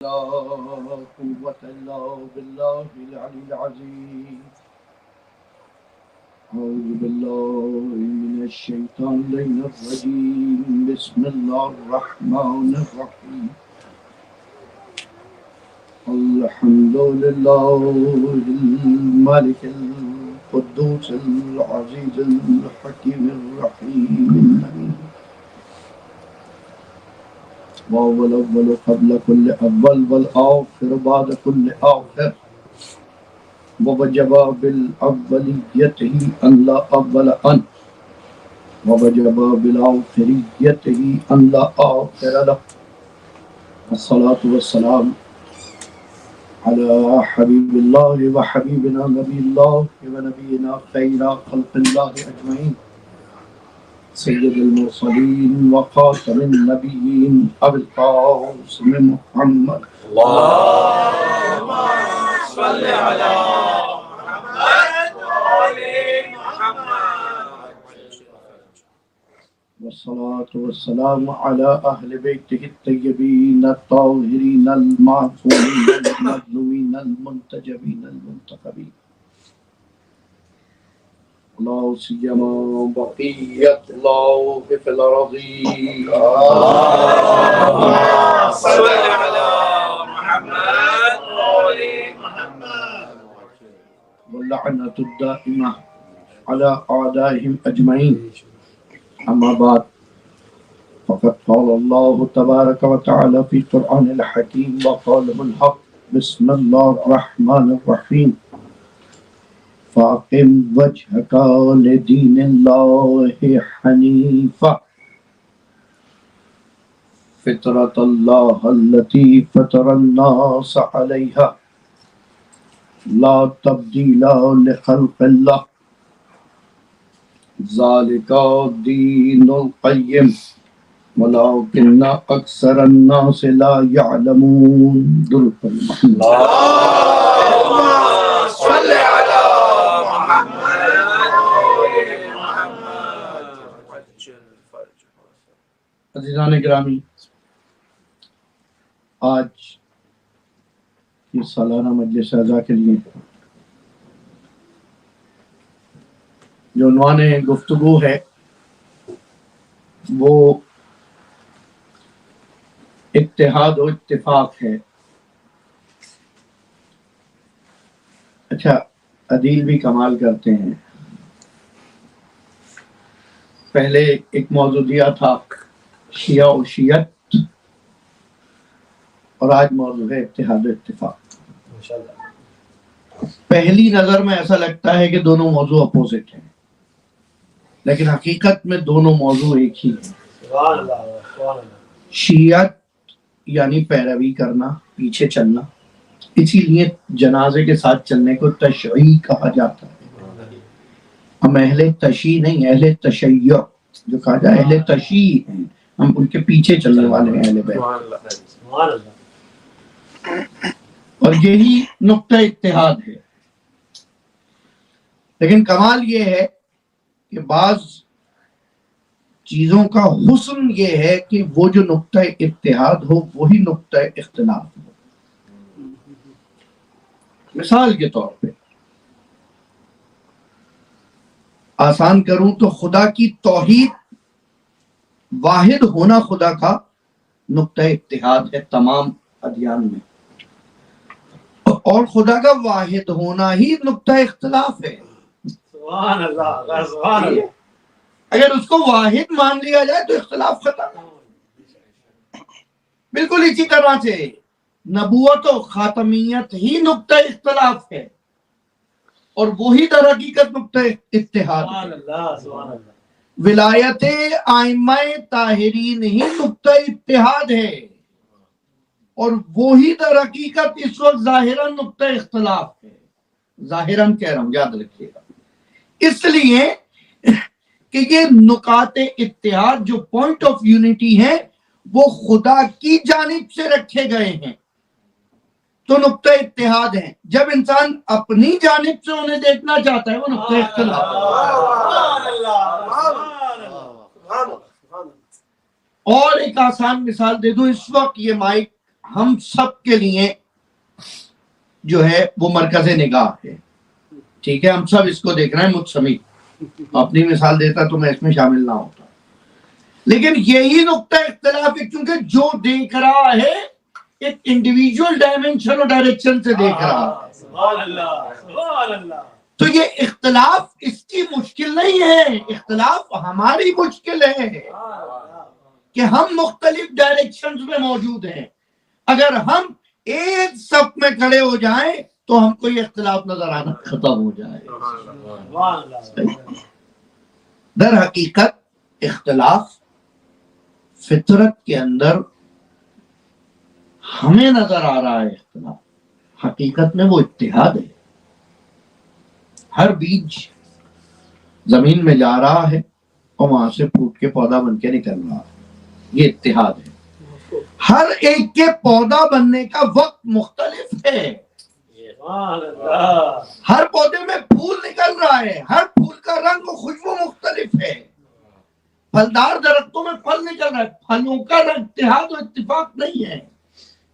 لا قوة إلا بالله العلي العظيم. أعوذ بالله من الشيطان الرجيم. بسم الله الرحمن الرحيم. الحمد لله الملك القدوس العزيز الحكيم الرحيم الأمين. وهو الأول قبل كل أول والآخر بعد كل آخر. ووجب بالأوليته أن لا أول عنه، ووجب بالآخريته أن لا آخر له. والصلاة والسلام على حبيب الله وحبيبنا نبي الله ونبينا خير خلق الله أجمعين، سيد المرسلين وخاتم النبيين أبي القاسم محمد. اللهم صل على محمد وآل محمد. والصلاة والسلام على أهل بيته الطيبين الطاهرين المعصومين المظلومين المنتجبين المنتخبين، لا سيما بقية الله في الأراضين. اللهم صل على محمد وآل محمد. واللعنة الدائمة على أعدائهم أجمعين. أما بعد، فقد قال الله تبارك وتعالى في القرآن الحكيم وقاله الحق. بسم الله الرحمن الرحيم. فأقم وجهك لدين الله حنيفا فطرة الله التي فطر الناس عليها لا تبديل لخلق الله ذلك الدين القيم ولكن أكثر الناس لا يعلمون. اللهم صل على محمد وآل محمد. عزیزان گرامی، آج کی سالانہ مجلس اعزا کے لیے جو عنوان گفتگو ہے وہ اتحاد و اتفاق ہے. اچھا، عدیل بھی کمال کرتے ہیں. پہلے ایک موضوع دیا تھا شیعہ و شیعت، اور آج موضوع ہے اتحاد و اتفاق. پہلی نظر میں ایسا لگتا ہے کہ دونوں موضوع اپوزٹ ہیں، لیکن حقیقت میں دونوں موضوع ایک ہی ہیں. شیعت یعنی پیروی کرنا، پیچھے چلنا. اسی لیے جنازے کے ساتھ چلنے کو تشیع کہا جاتا ہے. ہم اہل تشیع نہیں، اہل تشیع. جو کہا جائے اہل تشیع ہیں، ہم ان کے پیچھے چلنے والے ہیں، اہل بیت. اور یہی نقطہ اتحاد ہے. لیکن کمال یہ ہے کہ بعض چیزوں کا حسن یہ ہے کہ وہ جو نقطہ اتحاد ہو وہی نقطہ اختلاف ہو. مثال کے طور پہ آسان کروں تو خدا کی توحید، واحد ہونا خدا کا نقطہ اتحاد ہے تمام ادیان میں، اور خدا کا واحد ہونا ہی نقطہ اختلاف ہے. سبحان اللہ، سبحان اللہ. اگر اس کو واحد مان لیا جائے تو اختلاف ختم. بالکل اسی طرح سے نبوت و خاتمیت ہی نقطہ اختلاف ہے، اور وہی در حقیقت نقطہ اتحاد ہے. ولایت ائمہ طاہرین ہی نقطہ اتحاد ہے، اور وہی در حقیقت اس وقت ظاہراً نقطہ اختلاف ہے. ظاہراً کہہ رہا ہوں، یاد رکھیے گا. اس لیے کہ یہ نقاط اتحاد جو پوائنٹ آف یونٹی ہے وہ خدا کی جانب سے رکھے گئے ہیں تو نقطہ اتحاد ہیں. جب انسان اپنی جانب سے انہیں دیکھنا چاہتا ہے وہ نقطہ اختلاف ہے. اور ایک آسان مثال دے دوں. اس وقت یہ مائک ہم سب کے لیے جو ہے وہ مرکز نگاہ ہے. ٹھیک ہے، ہم سب اس کو دیکھ رہے ہیں، مجھ سمیت. اپنی مثال دیتا تو میں اس میں شامل نہ ہوتا. لیکن یہی نقطہ اختلاف ہے، کیونکہ جو دیکھ رہا ہے ایک انڈیویجول ڈائمینشن اور ڈائریکشن سے دیکھ رہا ہے. سبحان اللہ، سبحان اللہ. تو یہ اختلاف اس کی مشکل نہیں ہے، اختلاف ہماری مشکل ہے کہ ہم مختلف ڈائریکشنز میں موجود ہیں. اگر ہم ایک صف میں کھڑے ہو جائیں تو ہم کو یہ اختلاف نظر آنا ختم ہو جائے. سبحان اللہ. در حقیقت اختلاف فطرت کے اندر ہمیں نظر آ رہا ہے، اختلاف حقیقت میں وہ اتحاد ہے. ہر بیج زمین میں جا رہا ہے اور وہاں سے پھوٹ کے پودا بن کے نکل رہا ہے. یہ اتحاد ہے. ہر ایک کے پودا بننے کا وقت مختلف ہے. سبحان اللہ. ہر پودے میں پھول نکل رہا ہے، ہر پھول کا رنگ و خوشبو مختلف ہے. پھلدار درختوں میں پھل نکل رہا ہے، پھلوں کا اتحاد و اتفاق نہیں ہے.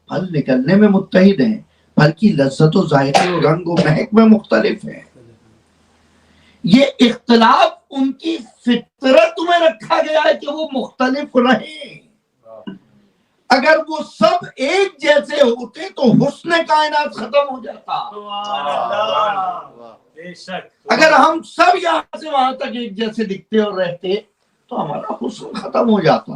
پھل نکلنے میں متحد ہیں، پھل کی لذت و ذائقے و رنگ و مہک میں مختلف ہے. یہ اختلاف ان کی فطرت میں رکھا گیا ہے کہ وہ مختلف رہیں. اگر وہ سب ایک جیسے ہوتے تو حسن کائنات ختم ہو جاتا. سبحان اللہ. بے شک. اگر ہم سب یہاں سے وہاں تک ایک جیسے دکھتے اور رہتے تو ہمارا حسن ختم ہو جاتا.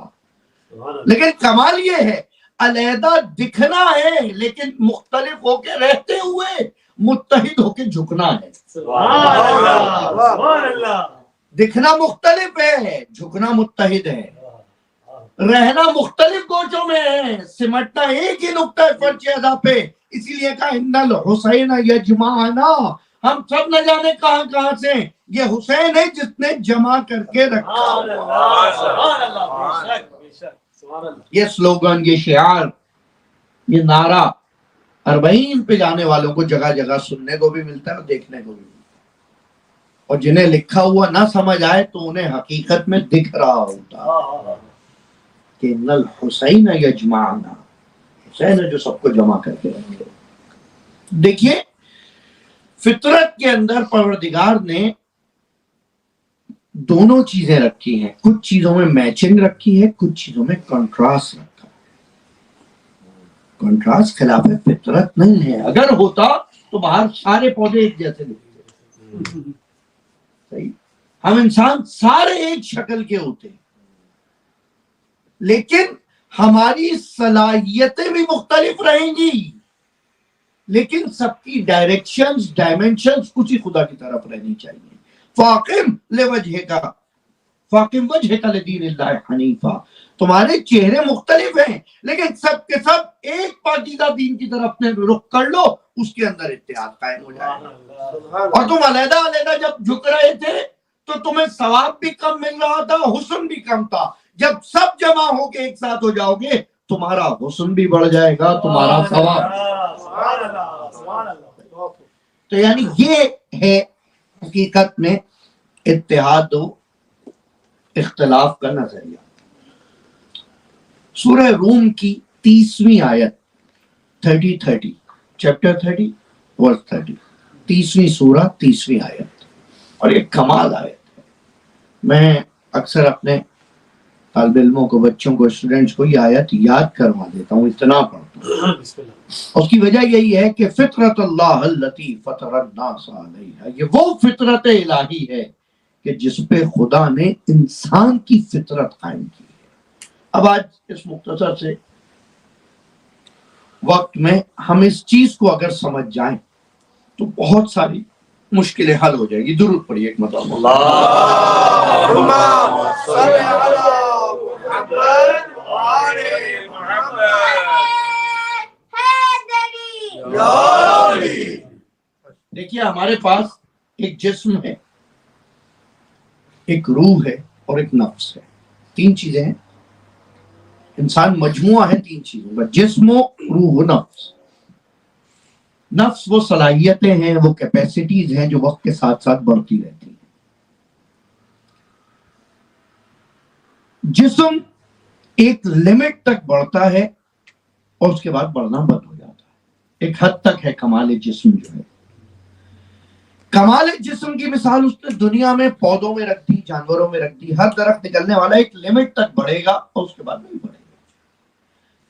لیکن کمال یہ ہے علیحدہ دکھنا ہے لیکن مختلف ہو کے رہتے ہوئے متحد ہو کے جھکنا ہے. سبحان اللہ. سبحان اللہ. دکھنا مختلف ہے، جھکنا متحد ہے. رہنا مختلف گوشوں میں ہے، سمٹنا ایک ہی نقطہ فرق ادا پہ. اسی لیے کہا ان الحسین یجمعنا، ہم سب نہ جانے کہاں کہاں سے. یہ حسین ہے جس نے جمع کر کے رکھا. سبحان اللہ. سبحان اللہ. بے شک. بے شک. سبحان اللہ. یہ سلوگن، یہ شعار، یہ نعرہ اربعین پہ جانے والوں کو جگہ جگہ سننے کو بھی ملتا ہے اور دیکھنے کو بھی ملتا ہے. اور جنہیں لکھا ہوا نہ سمجھ آئے تو انہیں حقیقت میں دکھ رہا ہوتا کہ ان الحسین یجمعنا، حسین ہے جو سب کو جمع کر کے رکھے. دیکھیے فطرت کے اندر پروردگار نے دونوں چیزیں رکھی ہیں. کچھ چیزوں میں میچنگ رکھی ہے، کچھ چیزوں میں کنٹراسٹ رکھا ہے. کنٹراسٹ خلاف فطرت نہیں ہے. اگر ہوتا تو باہر سارے پودے ایک جیسے دکھتے. صحیح، ہم انسان سارے ایک شکل کے ہوتے ہیں لیکن ہماری صلاحیتیں بھی مختلف رہیں گی، لیکن سب کی ڈائریکشنز، ڈائمنشنز کچھ ہی خدا کی طرف رہنی چاہیے. فاقم وجہک لدین اللہ حنیفہ. تمہارے چہرے مختلف ہیں لیکن سب کے سب ایک پاکیزہ دین کی طرف اپنے رخ کر لو، اس کے اندر اتحاد قائم ہو جائے گا. اور تم علیحدہ علیحدہ جب جھک رہے تھے تو تمہیں ثواب بھی کم مل رہا تھا، حسن بھی کم تھا. جب سب جمع ہو کے ایک ساتھ ہو جاؤ گے تمہارا حسن بھی بڑھ جائے گا، تمہارا ثواب. سبحان اللہ. سبحان اللہ. تو یعنی یہ ہے حقیقت میں اتحاد و اختلاف کا نظریہ. سورہ روم کی 30ویں آیت 30 چیپٹر 30 ورس 30، 30ویں سورہ 30ویں آیت. اور یہ کمال آیت ہے. میں اکثر اپنے طالب علموں کو، بچوں کو، اسٹوڈنٹس کو یہ آیت یاد کروا دیتا ہوں، اتنا پڑھتا ہوں. اس کی وجہ یہی ہے کہ فطرت اللہ التی فطر الناس علیہا، یہ وہ فطرت الہی ہے کہ جس پہ خدا نے انسان کی فطرت قائم کی ہے. اب آج اس مختصر سے وقت میں ہم اس چیز کو اگر سمجھ جائیں تو بہت ساری مشکلیں حل ہو جائے گی. درود پڑھیے ایک مرتبہ. اللہم صل علی محمد وآل محمد. دیکھیے ہمارے پاس ایک جسم ہے، ایک روح ہے اور ایک نفس ہے. تین چیزیں ہیں. انسان مجموعہ ہے تین چیزوں کا، جسم و روح و نفس. نفس وہ صلاحیتیں ہیں، وہ کیپیسٹیز ہیں جو وقت کے ساتھ ساتھ بڑھتی رہتی ہیں. جسم ایک لمٹ تک بڑھتا ہے اور اس کے بعد بڑھنا بند ہو جاتا ہے. ایک حد تک ہے کمال جسم جو ہے. کمال جسم کی مثال اس نے دنیا میں پودوں میں رکھ دی، جانوروں میں رکھ دی. ہر درخت نکلنے والا ایک لمٹ تک بڑھے گا اور اس کے بعد نہیں بڑھے گا.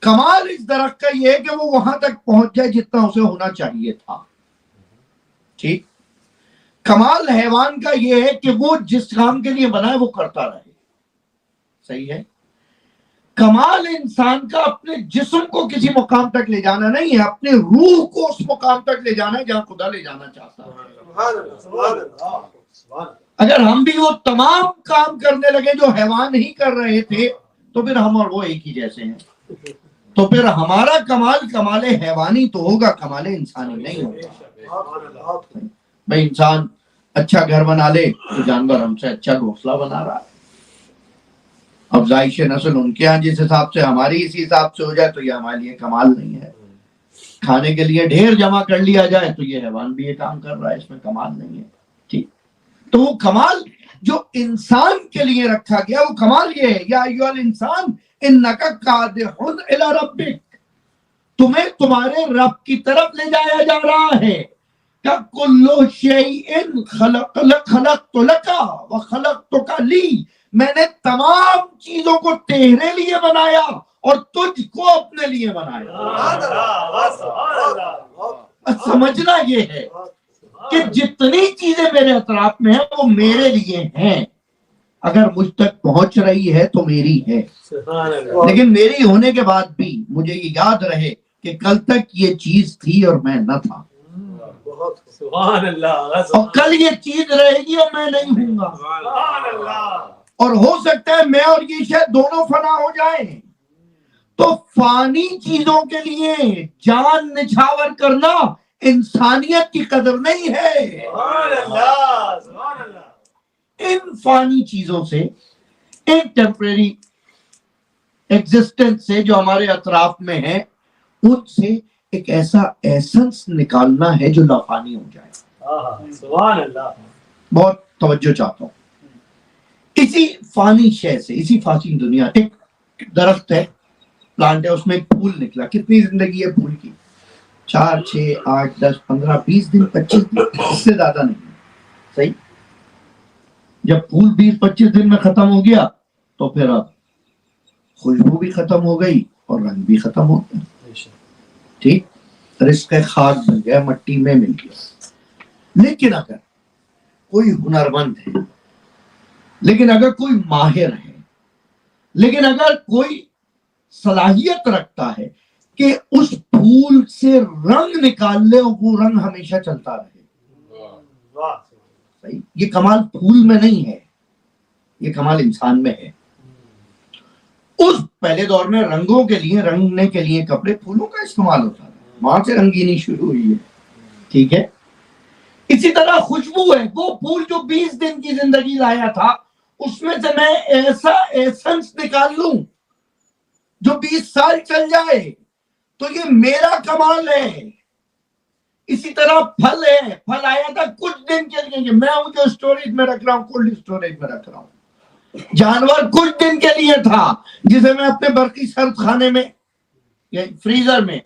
کمال اس درخت کا یہ ہے کہ وہ وہاں تک پہنچ جائے جتنا اسے ہونا چاہیے تھا. ٹھیک. کمال حیوان کا یہ ہے کہ وہ جس کام کے لیے بنا ہے وہ کرتا رہے. صحیح ہے. کمال انسان کا اپنے جسم کو کسی مقام تک لے جانا نہیں ہے، اپنے روح کو اس مقام تک لے جانا ہے جہاں خدا لے جانا چاہتا ہے. اگر ہم بھی وہ تمام کام کرنے لگے جو حیوان ہی کر رہے تھے تو پھر ہم اور وہ ایک ہی جیسے ہیں. تو پھر ہمارا کمال کمال حیوانی تو ہوگا، کمال انسانی نہیں ہوگا. بھائی انسان اچھا گھر بنا لے تو جانور ہم سے اچھا گھونسلہ بنا رہا ہے. افزائش نسل ان کے ہاں جس حساب سے ہماری اسی حساب سے ہو جائے تو یہ ہمارے لیے کمال نہیں ہے. کھانے کے لیے ڈھیر جمع کر لیا جائے تو یہ حیوان بھی یہ کام کر رہا ہے، اس میں کمال نہیں ہے. ٹھیک. تو وہ کمال جو انسان کے لیے رکھا گیا وہ کمال یہ ہے، یا ایھا الانسان انک کادح الی ربک، تمہیں تمہارے رب کی طرف لے جایا جا رہا ہے. کل شیء خلقت لک وخلقتک لی، میں نے تمام چیزوں کو تیرے لیے بنایا اور تجھ کو اپنے لیے بنایا. سمجھنا یہ ہے کہ جتنی چیزیں میرے اطراف میں ہیں وہ میرے لیے ہیں. اگر مجھ تک پہنچ رہی ہے تو میری ہے، لیکن میری ہونے کے بعد بھی مجھے یہ یاد رہے کہ کل تک یہ چیز تھی اور میں نہ تھا، اور کل یہ چیز رہے گی اور میں نہیں ہوں گا. اور ہو سکتا ہے میں اور یہ شاید دونوں فنا ہو جائیں. تو فانی چیزوں کے لیے جان نچھاور کرنا انسانیت کی قدر نہیں ہے. ان فانی چیزوں سے، ایک ٹیمپریری ایگزسٹنس سے جو ہمارے اطراف میں ہے، ان سے ایک ایسا ایسنس نکالنا ہے جو لافانی ہو جائے. سبحان اللہ. بہت توجہ چاہتا ہوں. اسی فانی شے سے، اسی فانی دنیا، ایک درخت ہے، پلانٹ ہے، اس میں ایک پھول نکلا. کتنی زندگی ہے پھول کی؟ 4 6 8 10 15 20 دن 25 دن، اس سے زیادہ نہیں. صحیح. جب پھول 20 25 دن میں ختم ہو گیا تو پھر اب خوشبو بھی ختم ہو گئی اور رنگ بھی ختم ہو گیا. ٹھیک. رزق خاک بن گیا، مٹی میں مل گیا. لیکن اگر کوئی ہنرمند ہے، لیکن اگر کوئی ماہر ہے، لیکن اگر کوئی صلاحیت رکھتا ہے کہ اس پھول سے رنگ نکال لے اور وہ رنگ ہمیشہ چلتا رہے، صحیح. یہ کمال پھول میں نہیں ہے، یہ کمال انسان میں ہے. اس پہلے دور میں رنگوں کے لیے، رنگنے کے لیے کپڑے، پھولوں کا استعمال ہوتا تھا. وہاں سے رنگینی شروع ہوئی ہے. ٹھیک ہے. اسی طرح خوشبو ہے. وہ پھول جو 20 دن کی زندگی لایا تھا، اس میں سے میں ایسا ایسنس نکال لوں جو 20 سال چل جائے تو یہ میرا کمال ہے. اسی طرح پھل ہے. پھل آیا تھا کچھ دن کے لیے، میں ہوں جو اسٹوریج میں رکھ رہا ہوں، کولڈ اسٹوریج میں رکھ رہا ہوں. جانور کچھ دن کے لیے تھا جسے میں اپنے برقی سرد خانے میں یا فریزر میں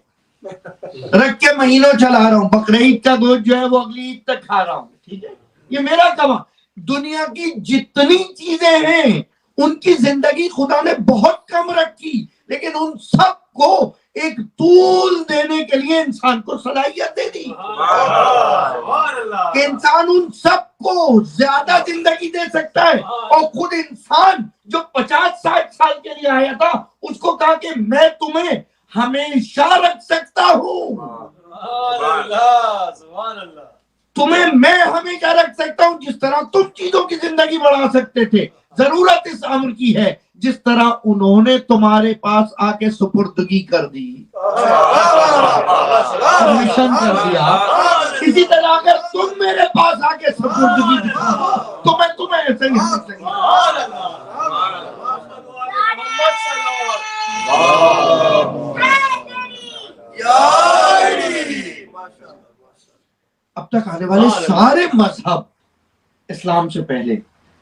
رکھ کے مہینوں چلا رہا ہوں. بقرعید کا گوشت جو ہے وہ اگلی عید تک کھا رہا ہوں. ٹھیک ہے. یہ میرا کمال. دنیا کی جتنی چیزیں ہیں ان کی زندگی خدا نے بہت کم رکھی، لیکن ان سب کو ایک طول دینے کے لیے انسان کو صلاحیت دے دی کہ انسان ان سب کو زیادہ زندگی دے سکتا ہے. اور خود انسان جو 50 60 سال کے لیے آیا تھا، اس کو کہا کہ میں تمہیں ہمیشہ رکھ سکتا ہوں، تمہیں میں ہمیشہ رکھ سکتا ہوں. جس طرح تم چیزوں کی زندگی بڑھا سکتے تھے، ضرورت اس امر کی ہے جس طرح انہوں نے تمہارے پاس آ کے سپردگی کر دی، مشن کر دیا. اسی طرح اگر تم میرے پاس آ کے سپردگی دکھاؤ تو میں تمہیں ایسے ہی رکھ سکتا اب تک آنے والے سارے مذہب اسلام سے پہلے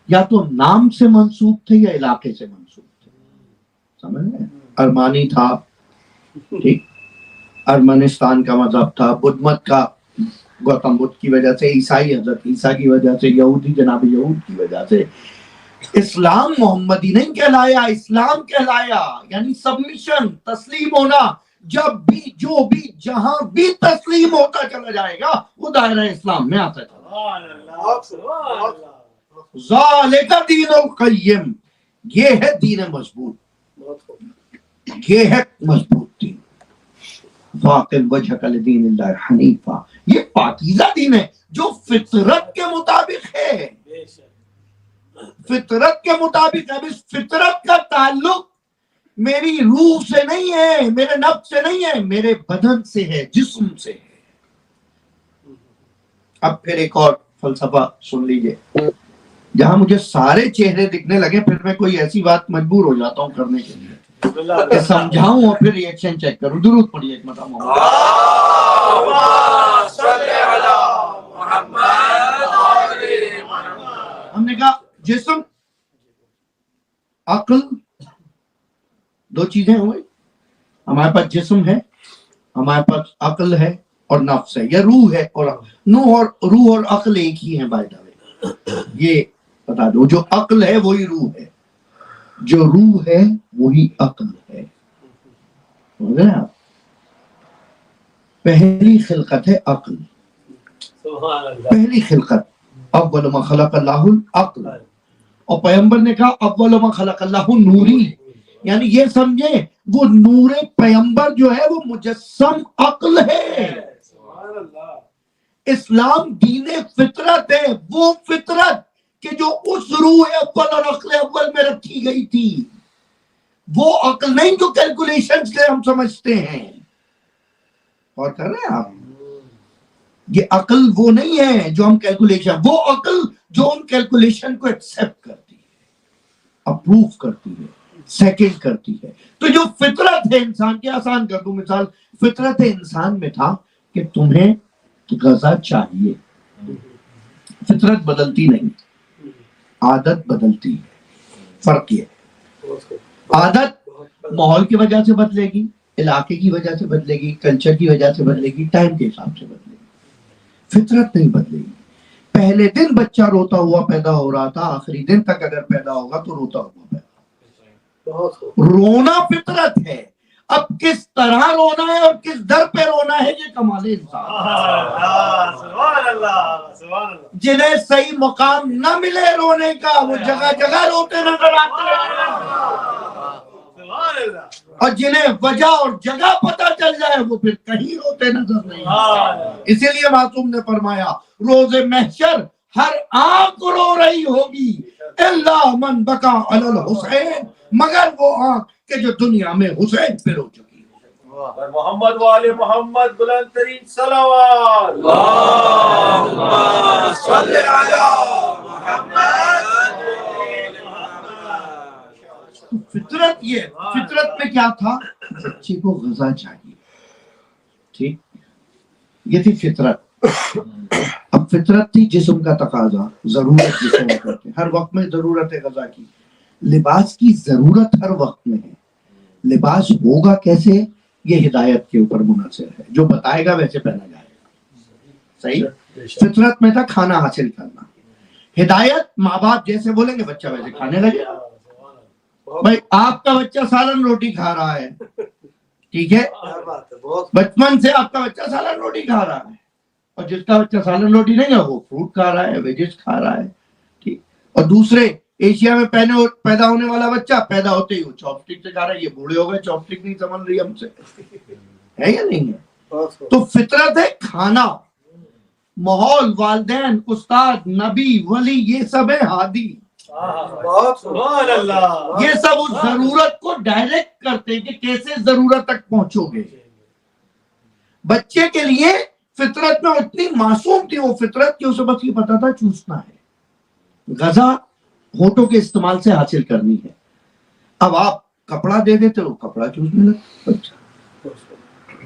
یا تو نام سے منسوب تھے یا علاقے سے منسوب تھے. سمجھ رہے ہیں؟ ارمانی تھا، ٹھیک، ارمنستان کا مذہب تھا، بدھ مت کا گوتم بدھ کی وجہ سے، عیسائی حضرت عیسیٰ کی وجہ سے، یہودی جناب یہود کی وجہ سے. اسلام محمدی نہیں کہلایا، اسلام کہلایا یعنی سبمیشن، تسلیم ہونا. جب بھی جو بھی جہاں بھی تسلیم ہوتا چلا جائے گا وہ دائرہ اسلام میں آتا چلا. سبحان اللہ سبحان اللہ. ذالک دین القیم، یہ ہے دین مضبوط، یہ ہے مضبوط دین. فاقم وجہک لدین اللہ حنیفہ، یہ پاکیزہ دین ہے جو فطرت کے مطابق ہے، بے شک. فطرت کے مطابق ہے. اس فطرت کا تعلق میری روح سے نہیں ہے، میرے نفس سے نہیں ہے، میرے بدن سے ہے، جسم سے ہے. اب پھر ایک اور فلسفہ سن لیجئے. جہاں مجھے سارے چہرے دکھنے لگے پھر میں کوئی ایسی بات مجبور ہو جاتا ہوں کرنے کے لیے کہ سمجھاؤں اور پھر ریئیکشن چیک کروں. درود پڑھیے ایک مرتبہ محمد. ہم نے کہا جسم، عقل، دو چیزیں ہوئی. ہمارے پاس جسم ہے، ہمارے پاس عقل ہے اور نفس ہے، یا روح ہے. اور روح اور عقل ایک ہی ہیں بائی دا وے، یہ بتا دو. جو عقل ہے وہی روح ہے، جو روح ہے وہی عقل ہے. سمجھ رہے ہیں آپ؟ پہلی خلقت ہے عقل، سبحان اللہ. پہلی خلقت اول ما خلق اللہ العقل. اور پیغمبر نے کہا اول ما خلق اللہ نوری، یعنی یہ سمجھیں وہ نور پیغمبر جو ہے وہ مجسم عقل ہے. سبحان اللہ. اسلام دین فطرت ہے، وہ فطرت کہ جو اس روح اول اور عقل اول میں رکھی گئی تھی. وہ عقل نہیں جو کیلکولیشن سے ہم سمجھتے ہیں. اور کر رہے ہیں آپ؟ یہ عقل وہ نہیں ہے جو ہم کیلکولیشن، وہ عقل جو ہم کیلکولیشن کو ایکسپٹ کرتی ہے، اپروو کرتی ہے، سیکنڈ کرتی ہے. تو جو فطرت ہے انسان کی، آسان کر دوں مثال، فطرت انسان میں تھا کہ تمہیں غذا چاہیے. فطرت بدلتی نہیں، عادت بدلتی ہے. فرق یہ، عادت ماحول کی وجہ سے بدلے گی، علاقے کی وجہ سے بدلے گی، کلچر کی وجہ سے بدلے گی، ٹائم کے حساب سے بدلے گی. فطرت نہیں بدلے گی. پہلے دن بچہ روتا ہوا پیدا ہو رہا تھا، آخری دن تک اگر پیدا ہوگا تو روتا ہوا پیدا. رونا فطرت ہے. اب کس طرح رونا ہے اور کس در پہ رونا ہے یہ کمال انسان. سبحان اللہ سبحان اللہ. جنہیں صحیح مقام نہ ملے رونے کا وہ جگہ جگہ روتے نظر آتے ہیں، سبحان اللہ. اور جنہیں وجہ اور جگہ پتہ چل جائے وہ پھر کہیں روتے نظر نہیں. اسی لیے معصوم نے فرمایا روز محشر ہر آنکھ رو رہی ہوگی الا من بکا علی الحسین، مگر وہ آنکھ کہ جو دنیا میں حسین پہ رو چکی ہو. اور محمد والے محمد بلند ترین صلوات. اللہم صلی علی محمد. فطرت یہ، فطرت میں کیا تھا؟ بچے کو غذا چاہیے، ٹھیک، یہ تھی فطرت. اب فطرت تھی جسم کا تقاضا، ضرورت جسم کرتے ہر وقت میں ضرورت ہے غذا کی. لباس کی ضرورت ہر وقت میں ہے. لباس ہوگا کیسے؟ یہ ہدایت کے اوپر منحصر ہے، جو بتائے گا ویسے پہنا جائے گا. صحیح؟ فطرت میں تھا کھانا حاصل کرنا. ہدایت ماں باپ جیسے بولیں گے بچہ ویسے کھانے لگے گا. بھائی آپ کا بچہ سالن روٹی کھا رہا ہے، ٹھیک ہے، بچپن سے آپ کا بچہ سالن روٹی کھا رہا ہے. اور جس کا بچہ سالن روٹی نہیں ہے وہ فروٹ کھا رہا ہے، ویجز کھا رہا ہے، ٹھیک. اور دوسرے ایشیا میں پیدا ہونے والا بچہ پیدا ہوتے ہی وہ چاپ اسٹک سے کھا رہا ہے. یہ بوڑھے ہو گئے چاپ اسٹک نہیں سمجھ رہی ہم سے، ہے یا نہیں ہے؟ تو فطرت ہے کھانا. ماحول، والدین، استاد، نبی، ولی، یہ سب ہے ہادی. سبحان اللہ. یہ سب اس ضرورت کو ڈائریکٹ کرتے کہ کیسے ضرورت تک پہنچو گے. بچے کے لیے فطرت میں اتنی معصوم تھی وہ فطرت کہ اسے بس یہ پتا تھا چوسنا ہے، غذا ہونٹوں کے استعمال سے حاصل کرنی ہے. اب آپ کپڑا دے دیتے ہو کپڑا چوسنے لگتا بچہ.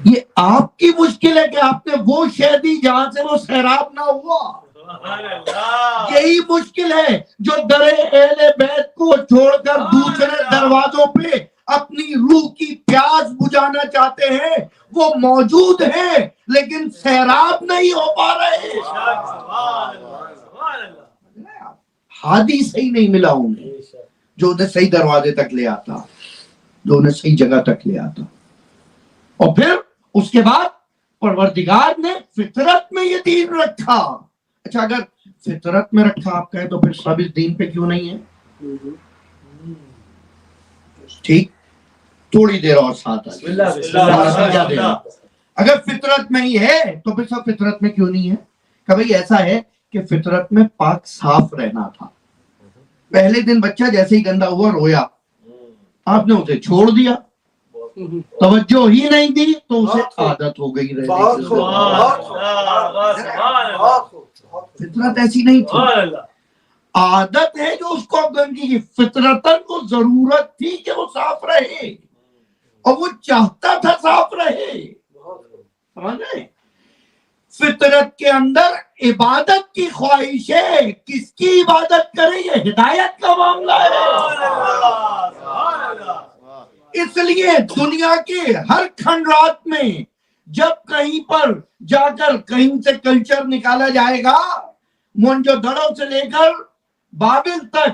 یہ آپ کی مشکل ہے کہ آپ نے وہ شے دی جہاں سے وہ سیراب نہ ہوا. یہی مشکل ہے جو در اہل بیت کو چھوڑ کر دوسرے دروازوں پہ اپنی روح کی پیاس بجھانا چاہتے ہیں، وہ موجود ہیں لیکن سیراب نہیں ہو پا رہے۔ سبحان اللہ سبحان اللہ۔ ہادی صحیح نہیں ملا انہیں جو انہیں صحیح دروازے تک لے آتا، جو انہیں صحیح جگہ تک لے آتا۔ اور پھر اس کے بعد پروردگار نے فطرت میں یہ دین رکھا۔ اچھا اگر فطرت میں رکھا آپ کہیں تو پھر سب اس دین پہ کیوں نہیں ہے؟ ٹھیک، تھوڑی دیر اور ساتھ اگر فطرت میں ہی ہے تو پھر سب فطرت میں کیوں نہیں ہے؟ کہ بھئی ایسا ہے کہ فطرت میں پاک صاف رہنا تھا۔ پہلے دن بچہ جیسے ہی گندا ہوا رویا، آپ نے اسے چھوڑ دیا، توجہ ہی نہیں دی تو اسے عادت ہو گئی رہنے کی۔ فطرت ایسی نہیں تھی، عادت ہے جو اس کو گندگی کی۔ فطرتاً کو ضرورت تھی کہ وہ صاف رہے اور وہ چاہتا تھا صاف رہے، سمجھ رہے؟ فطرت کے اندر عبادت کی خواہش ہے، کس کی عبادت کرے یہ ہدایت کا معاملہ ہے۔ اس لیے دنیا کے ہر کھنڈرات میں جب کہیں پر جا کر کہیں سے کلچر نکالا جائے گا، مونجو دڑو سے لے کر بابل تک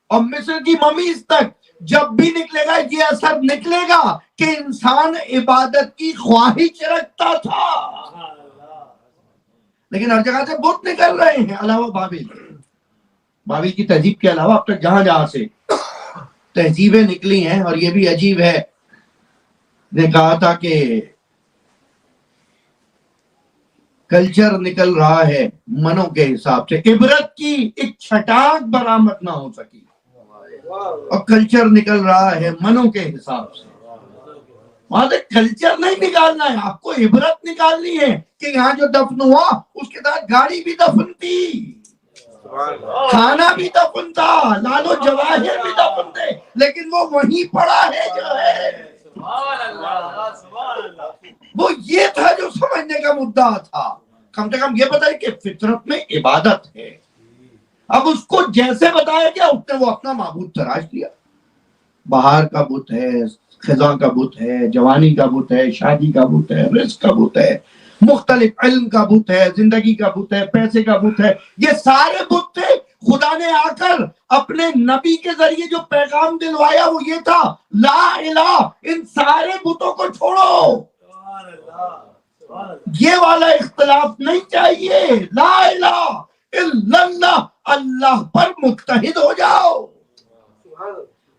اور مصر کی ممیز تک جب بھی نکلے گا یہ اثر نکلے گا کہ انسان عبادت کی خواہش رکھتا تھا، لیکن ہر جگہ سے بت نکل رہے ہیں علاوہ بابل کی تہذیب کے علاوہ اب تک جہاں جہاں سے تہذیبیں نکلی ہیں۔ اور یہ بھی عجیب ہے، نے کہا تھا کہ کلچر نکل رہا ہے منوں کے حساب سے، عبرت کی ایک چھٹاک برآمد نہ ہو سکی اور کلچر نکل رہا ہے منوں کے حساب سے۔ وہاں سے کلچر نہیں نکالنا ہے، آپ کو عبرت نکالنی ہے کہ یہاں جو دفن ہوا اس کے ساتھ گاڑی بھی دفن تھی، کھانا بھی دفن تھا، لال و جواہر بھی دفن تھے، لیکن وہ وہیں پڑا ہے جو ہے۔ وہ یہ تھا جو سمجھنے کا مدعا تھا، کم سے کم یہ بتایا کہ فطرت میں عبادت ہے۔ اب اس کو جیسے بتایا گیا اس نے وہ اپنا معبود تراش لیا۔ بہار کا بت ہے، خزاں کا بت ہے، جوانی کا بت ہے، شادی کا بت ہے، رزق کا بت ہے، مختلف علم کا بت ہے، زندگی کا بت ہے، پیسے کا بت ہے، یہ سارے بت تھے۔ خدا نے آ کر اپنے نبی کے ذریعے جو پیغام دلوایا وہ یہ تھا، لا الہ، ان سارے بتوں کو چھوڑو، یہ والا اختلاف نہیں چاہیے، لا الہ الا اللہ، اللہ پر متحد ہو جاؤ۔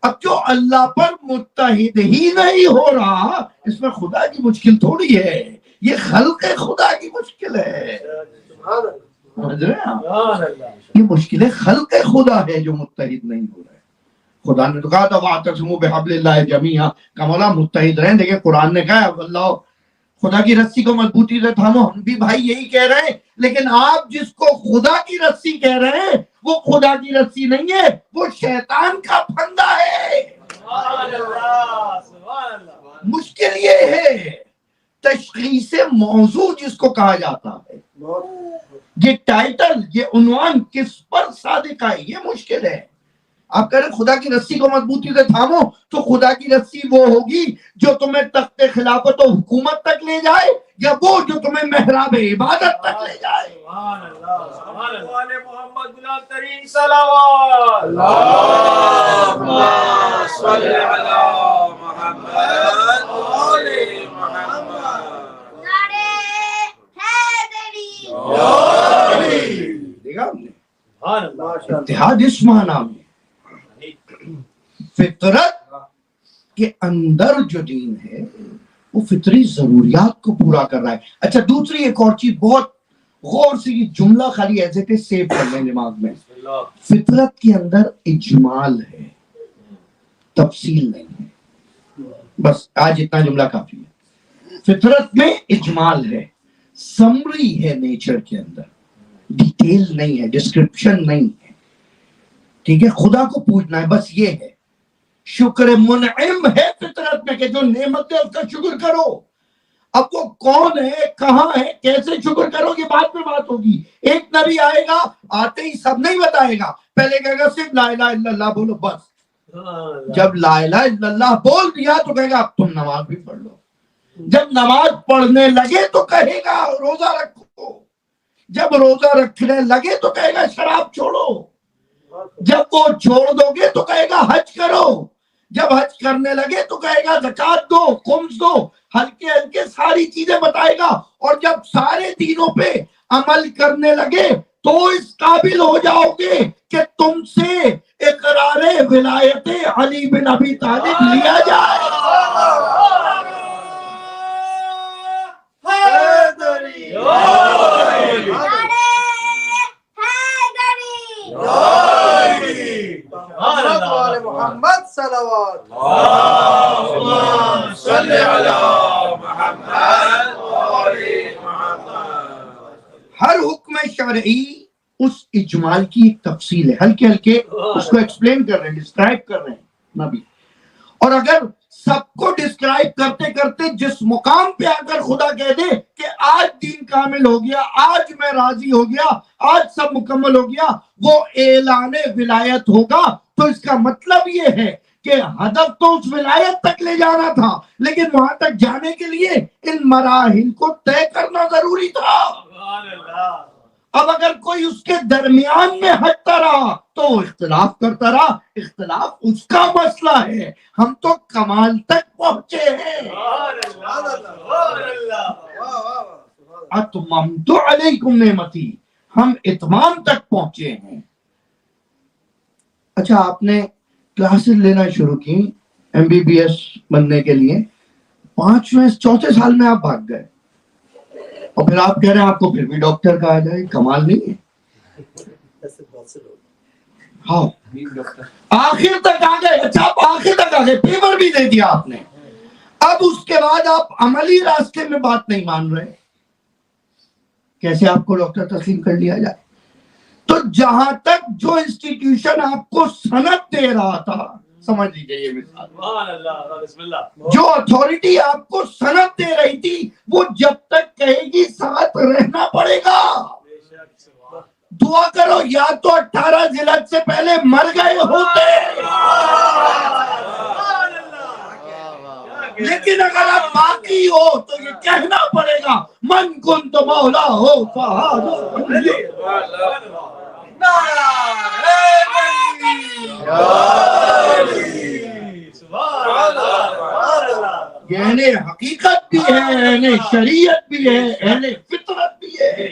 اب جو اللہ پر متحد ہی نہیں ہو رہا اس میں خدا کی مشکل تھوڑی ہے، یہ خلق خدا کی مشکل ہے، سمجھ رہے ہیں؟ یہ مشکل خلق خدا ہے جو متحد نہیں ہو رہے۔ خدا نے تو کہا تھا وَاعْتَصِمُوا بِحَبْلِ اللَّهِ جَمِيعًا، کہ مولا متحد رہیں۔ دیکھیں قرآن نے کہا اللہ خدا کی رسی کو مضبوطی سے تھامو، ہم بھی بھائی یہی کہہ رہے ہیں، لیکن آپ جس کو خدا کی رسی کہہ رہے ہیں وہ خدا کی رسی نہیں ہے، وہ شیطان کا پھندا ہے۔ مشکل یہ ہے تشخیص موضوع جس کو کہا جاتا ہے، یہ ٹائٹل، یہ عنوان کس پر صادق ہے، یہ مشکل ہے۔ آپ کہہ رہے ہیں خدا کی رسی کو مضبوطی سے تھامو، تو خدا کی رسی وہ ہوگی جو تمہیں تخت خلافت و حکومت تک لے جائے، یا وہ جو تمہیں محراب عبادت تک لے جائے؟ محمد بلال ترین صلوات، اللہم صلی علی محمد وآل محمد۔ دیکھا ہم نے اتحاد اس معنی میں، فطرت کے اندر جو دین ہے وہ فطری ضروریات کو پورا کر رہا ہے۔ اچھا دوسری ایک اور چیز بہت غور سے، یہ جملہ خالی ایسے کہ سیو کر لیں دماغ میں، فطرت کے اندر اجمال ہے، تفصیل نہیں ہے۔ بس آج اتنا جملہ کافی ہے۔ فطرت میں اجمال ہے، سمری ہے، نیچر کے اندر ڈیٹیل نہیں ہے، ڈسکرپشن نہیں ہے، ٹھیک ہے؟ خدا کو پوچھنا ہے، بس یہ ہے۔ شکر منعم ہے فطرت میں کہ جو نعمت ہے اس کا شکر کرو۔ اب وہ کون ہے، کہاں ہے، کیسے شکر کرو گے بعد میں بات ہوگی۔ ایک نبی آئے گا، آتے ہی سب نہیں بتائے گا، پہلے کہے گا صرف لا الہ الا اللہ بولو بس، جب لا الہ الا اللہ بول دیا تو کہے گا اب تم نماز بھی پڑھ لو. جب نماز پڑھنے لگے تو کہے گا روزہ رکھو. جب روزہ رکھنے لگے تو کہے گا شراب چھوڑو. جب وہ چھوڑ دو گے تو کہے گا حج کرو. جب حج کرنے لگے تو کہے گا زکات دو، خمس دو، ہلکے ہلکے ساری چیزیں بتائے گا. اور جب سارے دینوں پہ عمل کرنے لگے تو اس قابل ہو جاؤ گے کہ تم سے اقرار ولایت علی بن ابی طالب لیا جائے. محمد صلوات ہر حکم شرعی اس اجمال کی ایک تفصیل ہے. ہلکے ہلکے اس کو ایکسپلین کر رہے ہیں، ڈسکرائب کر رہے ہیں نبی. اور اگر سب کو ڈسکرائب کرتے کرتے جس مقام پہ اگر خدا کہہ دے کہ آج دین کامل ہو گیا، آج میں راضی ہو گیا، آج سب مکمل ہو گیا، وہ اعلان ولایت ہوگا. تو اس کا مطلب یہ ہے کہ ہدف تو اس ولایت تک لے جانا تھا، لیکن وہاں تک جانے کے لیے ان مراحل کو طے کرنا ضروری تھا. اب اگر کوئی اس کے درمیان میں ہٹتا رہا تو وہ اختلاف کرتا رہا. اختلاف اس کا مسئلہ ہے، ہم تو کمال تک پہنچے ہیں. اتممت علیکم نعمتی، ہم اتمام تک پہنچے ہیں. اچھا، آپ نے کلاسز لینا شروع کی MBBS بننے کے لیے، 4 سال میں آپ بھاگ گئے، اور پھر آپ کہہ رہے ہیں آپ کو پھر بھی ڈاکٹر کہا جائے. کمال نہیں ہے؟ ہاں، آخر تک آ گئے. اچھا، آپ آخر تک آ گئے، پیپر بھی دے دیا آپ نے. اب اس کے بعد آپ عملی راستے میں بات نہیں مان رہے. کیسے آپ کو ڈاکٹر تسلیم کر لیا جائے؟ تو جہاں تک جو انسٹیٹیوشن آپ کو سند دے رہا تھا، سمجھ لیجیے یہ مثال، جو اتھارٹی آپ کو سند دے رہی تھی، وہ جب تک کہے گی ساتھ رہنا پڑے گا. دعا کرو یا تو 18 ذیلحج سے پہلے مر گئے ہوتے، لیکن اگر آپ باقی ہو تو یہ کہنا پڑے گا من کنت مولا ہو اہل حقیقت بھی ہے، اہل شریعت بھی ہے، اہل فطرت بھی ہے.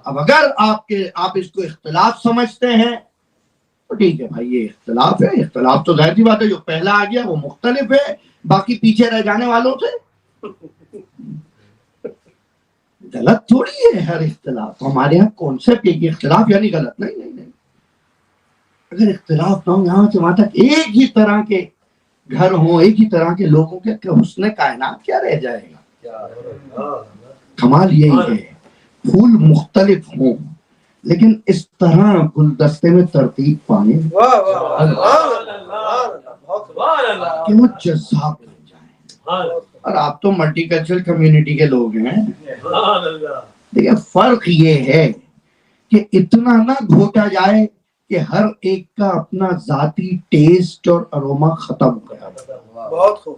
اب اگر آپ اس کو اختلاف سمجھتے ہیں تو ٹھیک ہے بھائی، یہ اختلاف ہے. اختلاف تو ظاہر سی بات ہے، جو پہلا آ گیا وہ مختلف ہے باقی پیچھے رہ جانے والوں سے. غلط تھوڑی ہے ہر اختلاف. ہمارے یہاں کانسیپٹ ہے کہ اختلاف یعنی غلط. نہیں نہیں نہیں، اگر اختلاف نہ ہو، یہاں سے وہاں تک ایک ہی طرح کے گھر ہوں، ایک ہی طرح کے لوگوں کے حسن کائنات کیا رہ جائے گا. کمال یہی ہے، پھول مختلف ہوں لیکن اس طرح گلدستے میں ترتیب پائیں کہ وہ جذاب بن جائیں. اور آپ تو ملٹی کلچرل کمیونٹی کے لوگ ہیں. دیکھیں، فرق یہ ہے کہ اتنا نہ گھوٹا جائے کہ ہر ایک کا اپنا ذاتی ٹیسٹ اور اروما ختم ہو گیا. بہت خوب،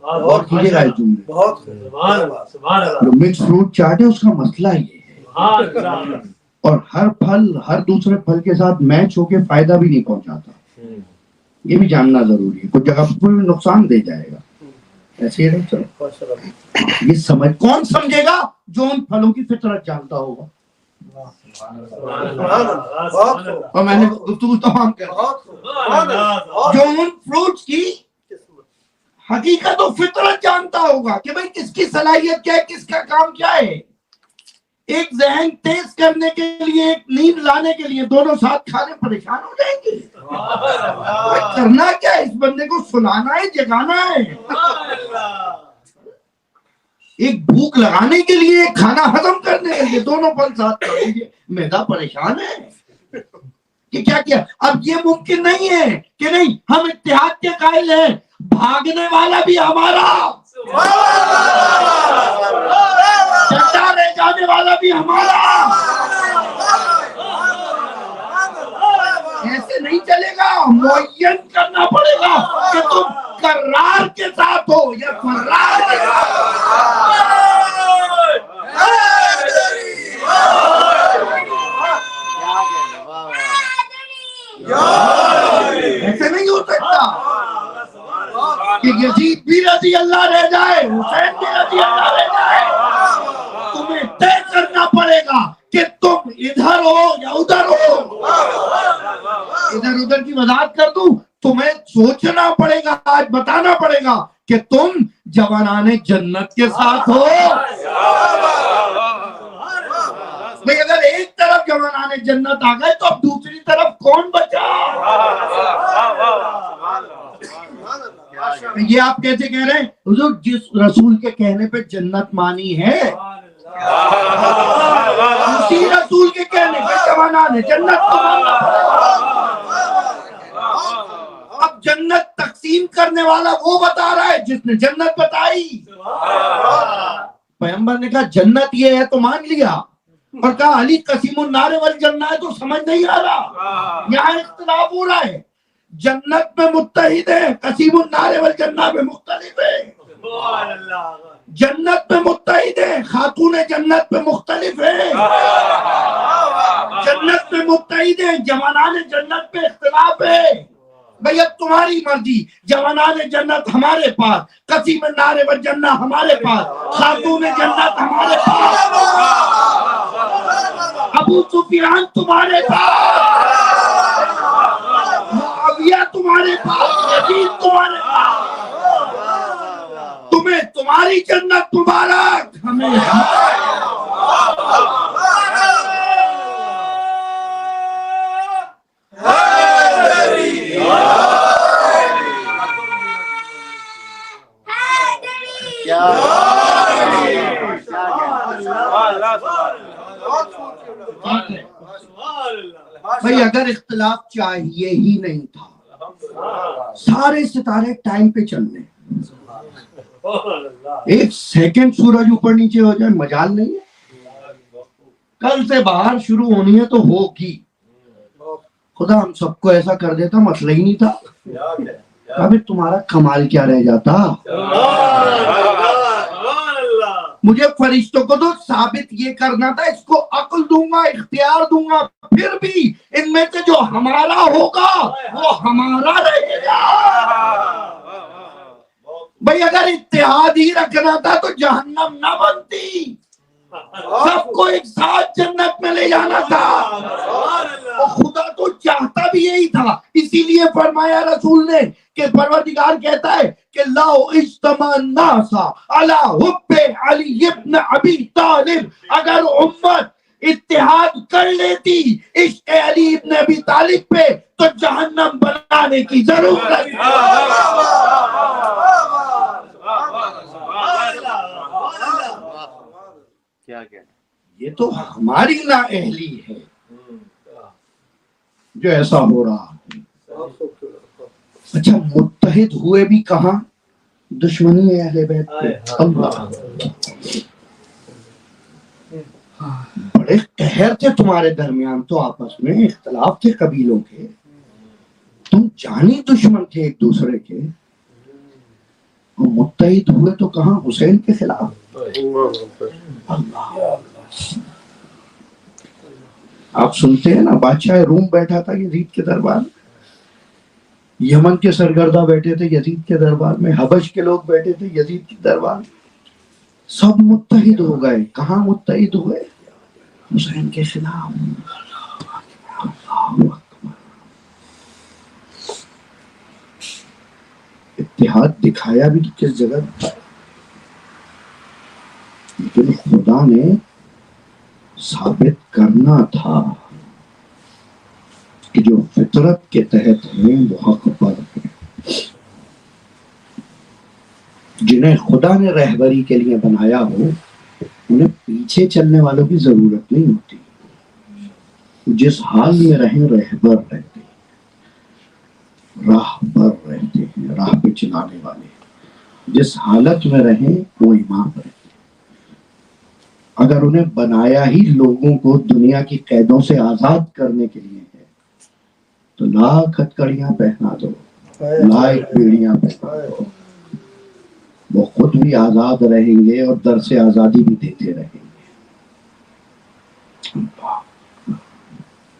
بہت کیجیے گا اس جملے. بہت خوب. جو مکس فروٹ چاٹ ہے اس کا مسئلہ یہ ہے، اور ہر پھل ہر دوسرے پھل کے ساتھ میچ ہو کے فائدہ بھی نہیں پہنچاتا. یہ بھی جاننا ضروری ہے. کچھ جگہ پر نقصان دے جائے گا. ایسے ہی چلو، یہ سمجھ کون سمجھے گا؟ جو ان پھلوں کی فطرت جانتا ہوگا. اور میں نے گفتگو تمام کر دی. جو ان فروٹس کی حقیقت و فطرت جانتا ہوگا کہ بھئی کس کی صلاحیت کیا ہے، کس کا کام کیا ہے. ایک ذہن تیز کرنے کے لیے، ایک نیند لانے کے لیے دونوں ساتھ کھانے پریشان ہو جائیں گے. کرنا کیا ہے؟ اس بندے کو سلانا ہے، جگانا ہے. ایک بھوک لگانے کے لیے، ایک کھانا ہضم کرنے کے لیے دونوں پل ساتھ کر لیجیے. معدہ پریشان ہے کہ کیا کیا. اب یہ ممکن نہیں ہے کہ نہیں ہم اتحاد کے قائل ہیں، بھاگنے والا بھی ہمارا، ڈنڈا لے جانے والا بھی ہمارا. ایسے چلے گا، معین کرنا پڑے گا کہ تم قرار کے ساتھ ہو یا فرار کے ساتھ ایسے نہیں ہو سکتا کہ یزید بھی رضی اللہ رہ جائے، حسین بھی رضی اللہ رہ جائے۔ تمہیں طے کرنا پڑے گا کہ تم ادھر ہو یا ادھر ہو۔ ادھر ادھر کی وضاحت کر دوں، تمہیں سوچنا پڑے گا، آج بتانا پڑے گا کہ تم جوانان جنت کے ساتھ ہو۔ بھئی اگر ایک طرف جوانان جنت آ گئے تو اب دوسری طرف کون بچا؟ یہ آپ کیسے کہہ رہے ہیں؟ حضور جس رسول کے کہنے پہ جنت مانی ہے اسی رسول کے کہنے پہ جوانان جنت کو ماننا پڑے گا۔ اب جنت تقسیم کرنے والا وہ بتا رہا ہے جس نے جنت بتائی۔ پیغمبر نے کہا جنت یہ ہے تو مان لیا، اور کہا علی قسیم النار والجنہ ہے تو سمجھ نہیں آ رہا۔ یہاں اختلاف ہو رہا ہے، جنت میں متحد ہے، قسیم النار والجنہ میں مختلف ہے۔ جنت میں متحد ہے، خاتون جنت میں مختلف ہے۔ جنت میں متحد ہے، جوانان جنت پہ اختلاف ہے۔ بھئی اب تمہاری مرضی، جوانان جنت ہمارے پاس، قسیم النار والجنہ ہمارے پاس، خاتون جنت ہمارے پاس، ابو سفیان تمہارے پاس، معاویہ تمہارے پاس، یزید تمہارے پاس۔ تمہیں تمہاری جنت مبارک، ہمیں بھئی اگر اختلاف چاہیے ہی نہیں تھا، سارے ستارے ٹائم پہ چل رہے، ایک سیکنڈ سورج اوپر نیچے ہو جائے مجال نہیں ہے۔ کل سے باہر شروع ہونی ہے تو ہوگی۔ خدا ہم سب کو ایسا کر دیتا مسئلہ ہی نہیں تھا، ابھی تمہارا کمال کیا رہ جاتا۔ مجھے فرشتوں کو تو ثابت یہ کرنا تھا، اس کو عقل دوں گا، اختیار دوں گا، پھر بھی ان میں سے جو ہمارا ہوگا وہ ہمارا رہے گا۔ بھئی اگر اتحاد ہی رکھنا تھا تو جہنم نہ بنتی، سب کو ایک ساتھ جنت میں لے جانا تھا۔ اور خدا تو چاہتا بھی یہی تھا، اسی لیے فرمایا رسول نے کہ پروردگار کہتا ہے کہ لو اجتمع الناس علی حب علی ابن ابی طالب، اگر امت اتحاد کر لیتی عشق علی ابن ابی طالب پہ تو جہنم بنانے کی ضرورت ہے۔ یہ تو ہماری نااہلی ہے جو ایسا ہو رہا ہے۔ اچھا متحد ہوئے بھی کہاں؟ دشمنی اہل بیت پہ۔ اللہ بڑے قہر تھے تمہارے درمیان، تو آپس میں اختلاف تھے قبیلوں کے، تم جانی دشمن تھے ایک دوسرے کے، اور متحد ہوئے تو کہاں؟ حسین کے خلاف۔ اللہ آپ سنتے ہیں نا، بادشاہ روم بیٹھا تھا یزید کے دربار میں، یمن کے سرگردہ بیٹھے تھے یزید کے دربار میں، حبش کے لوگ بیٹھے تھے یزید کے دربار میں، سب متحد ہو گئے۔ کہاں متحد ہوئے؟ حسین کے خلاف۔ اتحاد دکھایا بھی کس جگہ، لیکن خدا نے ثابت کرنا تھا کہ جو فطرت کے تحت ہیں وہ حق پر ہیں، جنہیں خدا نے رہبری کے لیے بنایا ہو انہیں پیچھے چلنے والوں کی ضرورت نہیں ہوتی، جس حال میں رہیں رہبر رہتے ہیں، راہ پر رہتے ہیں، راہ پہ چلانے والے، جس حالت میں رہیں وہ امام رہتے ہیں۔ اگر انہیں بنایا ہی لوگوں کو دنیا کی قیدوں سے آزاد کرنے کے لیے ہے تو لاکھ ہتکڑیاں پہنا دو، لاکھ بیڑیاں پہنا دو، وہ خود بھی آزاد رہیں گے اور درس آزادی بھی دیتے رہیں گے۔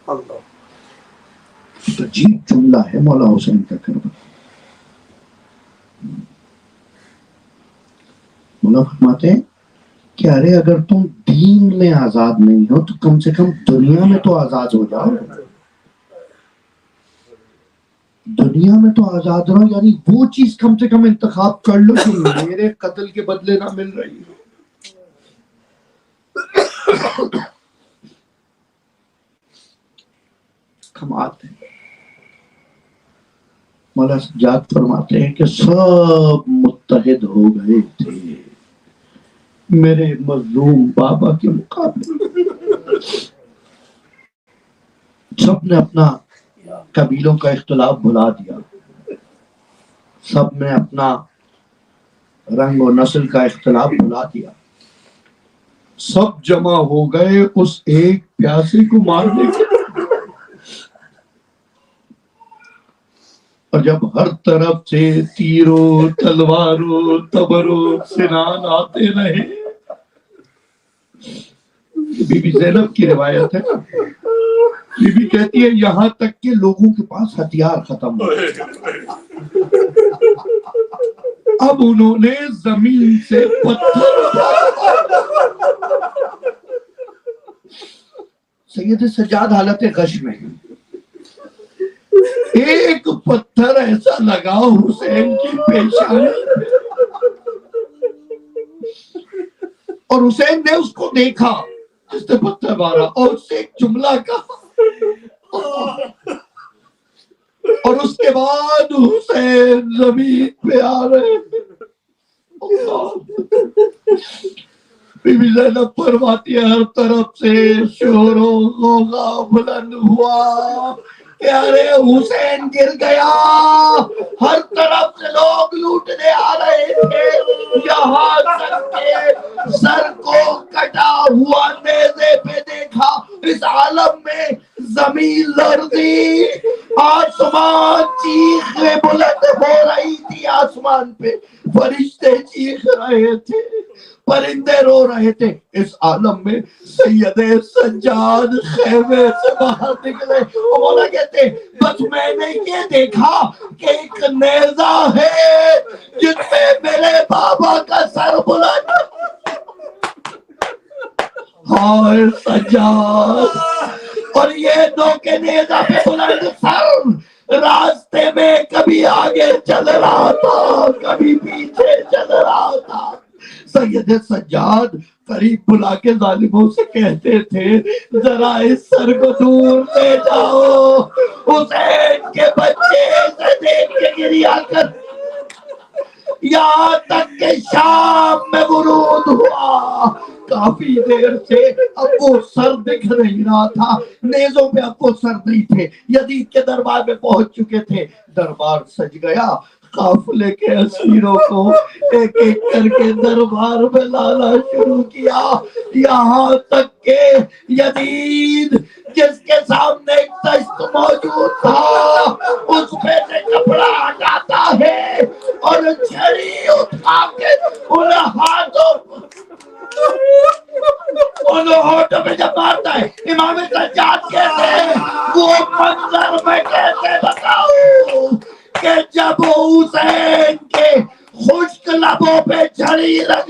اللہ عجیب جملہ ہے مولا حسین کا کربلا۔ مولا فرماتے ہیں کہ ارے اگر تم دین میں آزاد نہیں ہو تو کم سے کم دنیا میں تو آزاد ہو جاؤ، دنیا میں تو آزاد رہو، یعنی وہ چیز کم سے کم انتخاب کر لو جو میرے قتل کے بدلے نہ مل رہی ہے۔ کماتے ہیں۔ مولا سجاد فرماتے ہیں کہ سب متحد ہو گئے تھے میرے مظلوم بابا کے مقابلے، سب نے اپنا قبیلوں کا اختلاف بھلا دیا، سب نے اپنا رنگ و نسل کا اختلاف بھلا دیا، سب جمع ہو گئے اس ایک پیاسے کو مارنے کے۔ اور جب ہر طرف سے تیروں تلواروں تبروں سنان آتے رہے، بی بی زینب کی روایت ہے نا، بی بی کہتی ہے یہاں تک کہ لوگوں کے پاس ہتھیار ختم ہو گئے، اب انہوں نے زمین سے پتھر سید سجاد حالت غش میں، ایک پتھر ایسا لگا حسین کی پیشانی پہ، اور حسین نے اس کو دیکھا جس نے پتھر مارا اور اس سے ایک جملہ کہا، اور اس کے بعد حسین زمین پہ آ رہے ہیں۔ بی بی زینب فرماتی ہے ہر طرف سے شور و غوغا بلند ہوا کہ ارے حسین گر گیا، ہر طرف سے لوگ لوٹنے آ رہے تھے، یہاں تک کہ سر کو کٹا ہوا نیزے پہ دیکھا۔ اس عالم میں زمین لرزی، آسمان چیخیں بلند ہو رہی تھی، آسمان پہ فرشتے چیخ رہے تھے، پرندے رو رہے تھے۔ اس عالم میں سید سجاد خیمے سے باہر نکلے، وہ مولا کہتے بس میں نے یہ دیکھا کہ ایک نیزہ ہے جس میں میرے بابا کا سر بلند، ہائے سجاد، اور یہ دو کے نیزہ پہ بلند سر راستے میں کبھی آگے چل رہا تھا کبھی پیچھے چل رہا تھا۔ سید سجاد قریب بلا کے ظالموں سے کہتے تھے ذرا اس سر کو دور لے جاؤ، حسین کے بچے اسے دیکھ کے گریا کر، یہاں تک کہ شام میں ورود ہوا۔ کافی دیر سے اب وہ سر دکھ نہیں رہا تھا، نیزوں پہ اب وہ سر نہیں تھے، یزید کے دربار میں پہنچ چکے تھے، دربار سج گیا، قافلے کے اسیروں کو ایک ایک کر کے دربار میں لانا شروع کیا، یہاں تک کہ یزید جس کے سامنے ایک تشت موجود تھا اس پہ سے کپڑا ہٹاتا ہے اور چھڑی اٹھا کے ان ہاتھوں ان ہاتھوں میں جب مارتا ہے، امام سجاد کہتے ہیں وہ منظر میں کیسے بتاؤں کہ جب حسین کے خشک لبوں پہ چھڑی لگ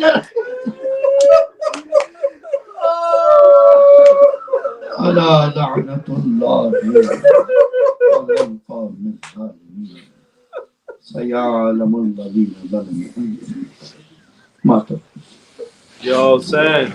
الا لعنت اللہ علی القوم الظالمین سیعلم الذین ظلموا۔ ماتم یا حسین